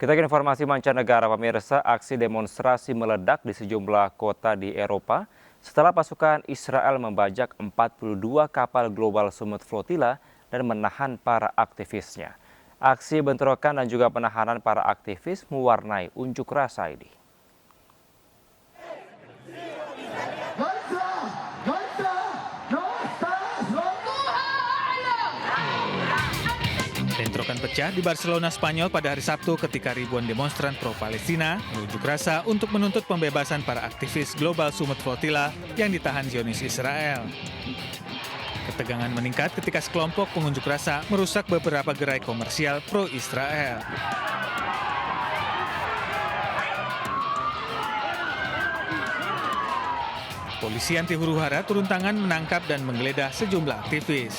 Kita ke informasi mancanegara, pemirsa. Aksi demonstrasi meledak di sejumlah kota di Eropa setelah pasukan Israel membajak 42 kapal Global Summit Flotilla dan menahan para aktivisnya. Aksi bentrokan dan juga penahanan para aktivis mewarnai unjuk rasa ini. Bentrokan pecah di Barcelona, Spanyol pada hari Sabtu ketika ribuan demonstran pro-Palestina berunjuk rasa untuk menuntut pembebasan para aktivis Global Summit Flotilla yang ditahan Zionis Israel. Ketegangan meningkat ketika sekelompok pengunjuk rasa merusak beberapa gerai komersial pro-Israel. Polisi anti huru-hara turun tangan menangkap dan menggeledah sejumlah aktivis.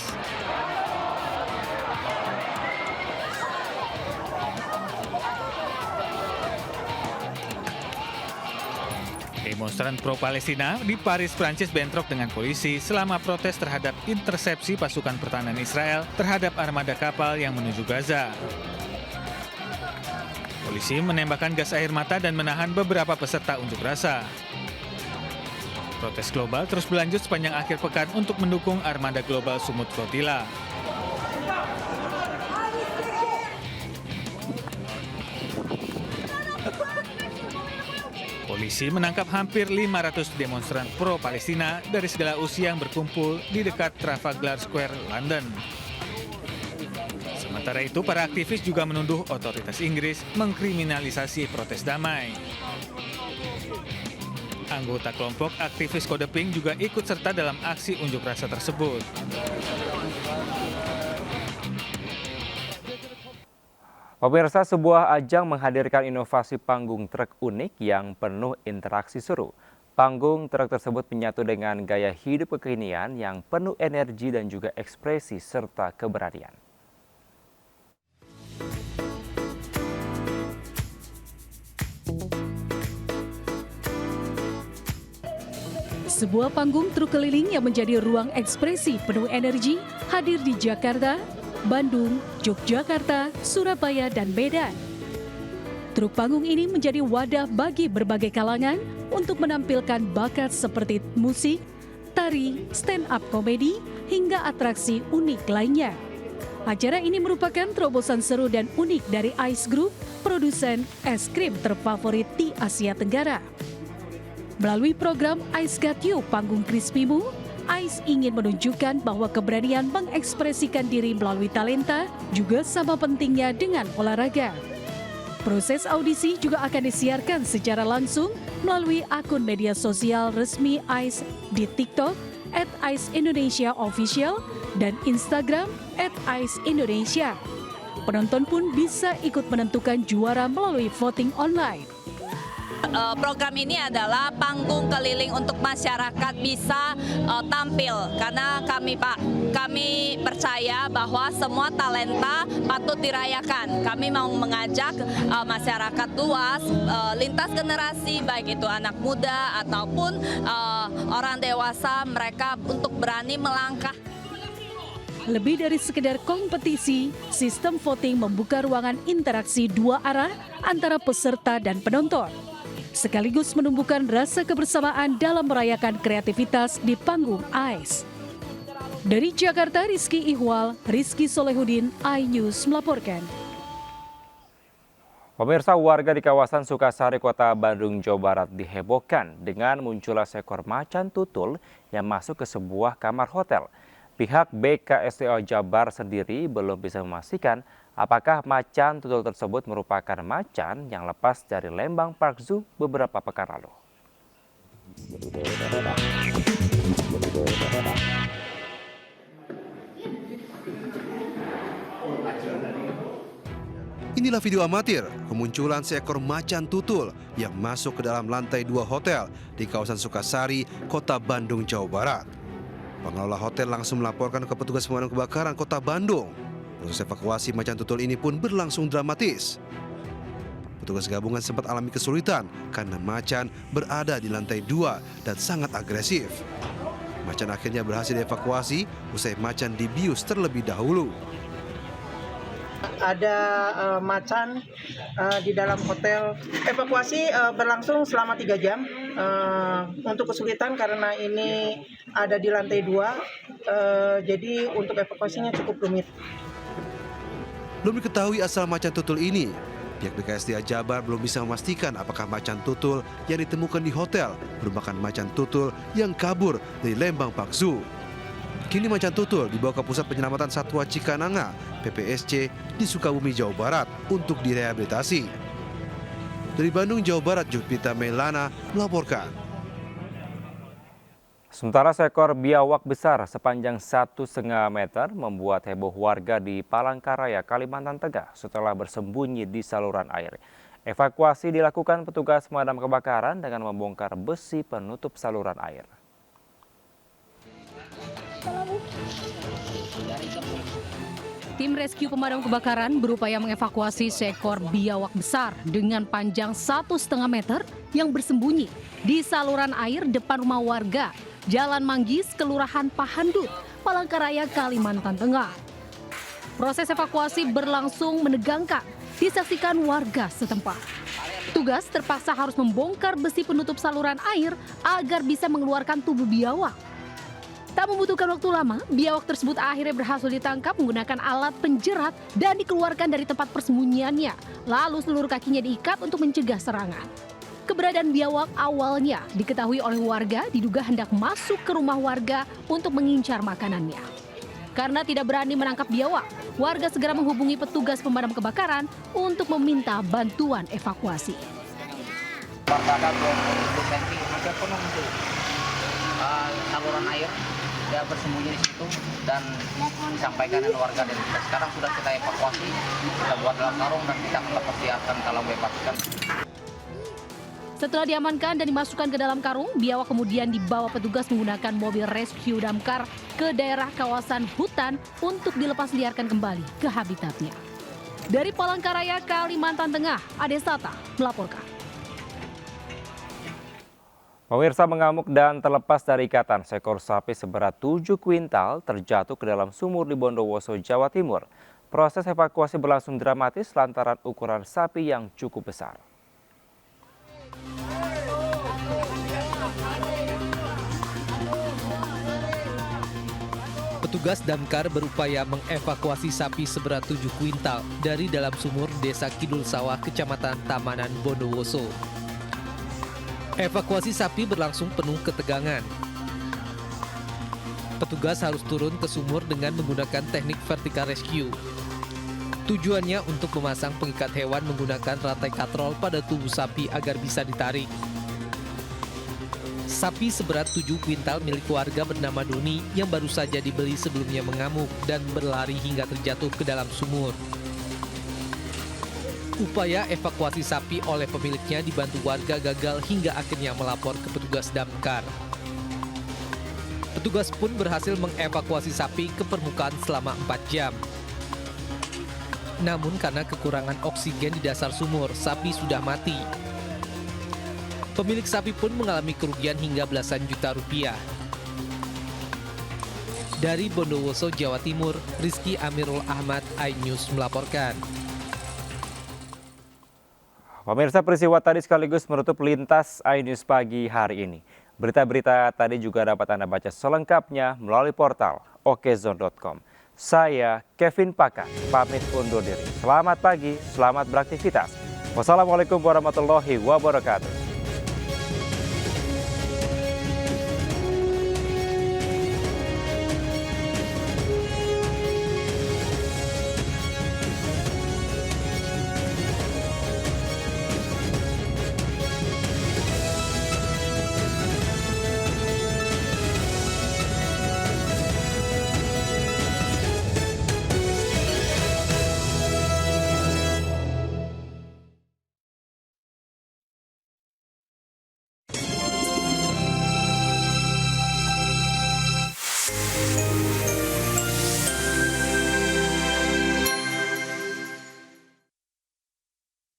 Demonstran pro-Palestina di Paris, Prancis bentrok dengan polisi selama protes terhadap intersepsi pasukan pertahanan Israel terhadap armada kapal yang menuju Gaza. Polisi menembakkan gas air mata dan menahan beberapa peserta unjuk rasa. Protes global terus berlanjut sepanjang akhir pekan untuk mendukung armada Global Summit Flotilla. Polisi menangkap hampir 500 demonstran pro-Palestina dari segala usia yang berkumpul di dekat Trafalgar Square, London. Sementara itu, para aktivis juga menuduh otoritas Inggris mengkriminalisasi protes damai. Anggota kelompok aktivis Kode Pink juga ikut serta dalam aksi unjuk rasa tersebut. Pemirsa, sebuah ajang menghadirkan inovasi panggung truk unik yang penuh interaksi seru. Panggung truk tersebut menyatu dengan gaya hidup kekinian yang penuh energi dan juga ekspresi serta keberanian. Sebuah panggung truk keliling yang menjadi ruang ekspresi penuh energi hadir di Jakarta, Bandung, Yogyakarta, Surabaya, dan Medan. Truk panggung ini menjadi wadah bagi berbagai kalangan untuk menampilkan bakat seperti musik, tari, stand-up komedi, hingga atraksi unik lainnya. Acara ini merupakan terobosan seru dan unik dari Ice Group, produsen es krim terfavorit di Asia Tenggara. Melalui program Ice Got You, panggung Crispy-mu, Ice ingin menunjukkan bahwa keberanian mengekspresikan diri melalui talenta juga sama pentingnya dengan olahraga. Proses audisi juga akan disiarkan secara langsung melalui akun media sosial resmi Ice di TikTok @IceIndonesiaOfficial dan Instagram @IceIndonesia. Penonton pun bisa ikut menentukan juara melalui voting online. Program ini adalah panggung keliling untuk masyarakat bisa tampil karena kami percaya bahwa semua talenta patut dirayakan. Kami mau mengajak masyarakat luas, lintas generasi, baik itu anak muda ataupun orang dewasa, mereka untuk berani melangkah. Lebih dari sekedar kompetisi, sistem voting membuka ruangan interaksi dua arah antara peserta dan penonton, sekaligus menumbuhkan rasa kebersamaan dalam merayakan kreativitas di panggung Ice. Dari Jakarta, Rizky Ihwal, Rizky Solehudin, iNews melaporkan. Pemirsa, warga di kawasan Sukasari, Kota Bandung, Jawa Barat dihebohkan dengan munculnya seekor macan tutul yang masuk ke sebuah kamar hotel. Pihak BKSDA Jabar sendiri belum bisa memastikan apakah macan tutul tersebut merupakan macan yang lepas dari Lembang Park Zoo beberapa pekan lalu. Inilah video amatir kemunculan seekor macan tutul yang masuk ke dalam lantai 2 hotel di kawasan Sukasari, Kota Bandung, Jawa Barat. Pengelola hotel langsung melaporkan ke petugas pemadam kebakaran Kota Bandung. Proses evakuasi macan tutul ini pun berlangsung dramatis. Petugas gabungan sempat alami kesulitan karena macan berada di lantai 2 dan sangat agresif. Macan akhirnya berhasil dievakuasi usai macan dibius terlebih dahulu. ada macan di dalam hotel. Evakuasi berlangsung selama 3 jam. Untuk kesulitan karena ini ada di lantai 2, jadi untuk evakuasinya cukup rumit. Belum diketahui asal macan tutul ini. Pihak BKSDA Jabar belum bisa memastikan apakah macan tutul yang ditemukan di hotel merupakan macan tutul yang kabur dari Lembang Park Zoo. Kini macan tutul dibawa ke Pusat Penyelamatan Satwa Cikananga, PPSC, di Sukabumi, Jawa Barat untuk direhabilitasi. Dari Bandung, Jawa Barat, Jupita Melana melaporkan. Sementara seekor biawak besar sepanjang 1,5 meter membuat heboh warga di Palangkaraya, Kalimantan Tengah setelah bersembunyi di saluran air. Evakuasi dilakukan petugas pemadam kebakaran dengan membongkar besi penutup saluran air. Tim rescue pemadam kebakaran berupaya mengevakuasi seekor biawak besar dengan panjang 1,5 meter yang bersembunyi di saluran air depan rumah warga, Jalan Manggis, Kelurahan Pahandut, Palangkaraya, Kalimantan Tengah. Proses evakuasi berlangsung menegangkan, disaksikan warga setempat. Petugas terpaksa harus membongkar besi penutup saluran air agar bisa mengeluarkan tubuh biawak. Tak membutuhkan waktu lama, biawak tersebut akhirnya berhasil ditangkap menggunakan alat penjerat dan dikeluarkan dari tempat persembunyiannya. Lalu seluruh kakinya diikat untuk mencegah serangan. Keberadaan biawak awalnya diketahui oleh warga diduga hendak masuk ke rumah warga untuk mengincar makanannya. Karena tidak berani menangkap biawak, warga segera menghubungi petugas pemadam kebakaran untuk meminta bantuan evakuasi. Ada 20 cm hampir penuh itu saluran air, dia bersembunyi di situ dan disampaikan oleh warga, dan sekarang sudah kita evakuasi, kita buat dalam karung dan kita persiapkan kalau bebaskan. Setelah diamankan dan dimasukkan ke dalam karung, biawak kemudian dibawa petugas menggunakan mobil rescue damkar ke daerah kawasan hutan untuk dilepas liarkan kembali ke habitatnya. Dari Palangkaraya, Kalimantan Tengah, Adesata melaporkan. Pemirsa, mengamuk dan terlepas dari ikatan, seekor sapi seberat 7 kuintal terjatuh ke dalam sumur di Bondowoso, Jawa Timur. Proses evakuasi berlangsung dramatis lantaran ukuran sapi yang cukup besar. Petugas damkar berupaya mengevakuasi sapi seberat 7 kuintal dari dalam sumur Desa Kidul Sawah, Kecamatan Tamanan, Bondowoso. Evakuasi sapi berlangsung penuh ketegangan. Petugas harus turun ke sumur dengan menggunakan teknik vertical rescue. Tujuannya untuk memasang pengikat hewan menggunakan rantai katrol pada tubuh sapi agar bisa ditarik. Sapi seberat 7 kuintal milik warga bernama Doni yang baru saja dibeli sebelumnya mengamuk dan berlari hingga terjatuh ke dalam sumur. Upaya evakuasi sapi oleh pemiliknya dibantu warga gagal hingga akhirnya melapor ke petugas damkar. Petugas pun berhasil mengevakuasi sapi ke permukaan selama 4 jam. Namun karena kekurangan oksigen di dasar sumur, sapi sudah mati. Pemilik sapi pun mengalami kerugian hingga belasan juta rupiah. Dari Bondowoso, Jawa Timur, Rizky Amirul Ahmad, iNews melaporkan. Pemirsa, peristiwa tadi sekaligus menutup lintas iNews pagi hari ini. Berita-berita tadi juga dapat Anda baca selengkapnya melalui portal okezone.com. Saya Kevin Pakan, pamit undur diri. Selamat pagi, selamat beraktivitas. Wassalamualaikum warahmatullahi wabarakatuh.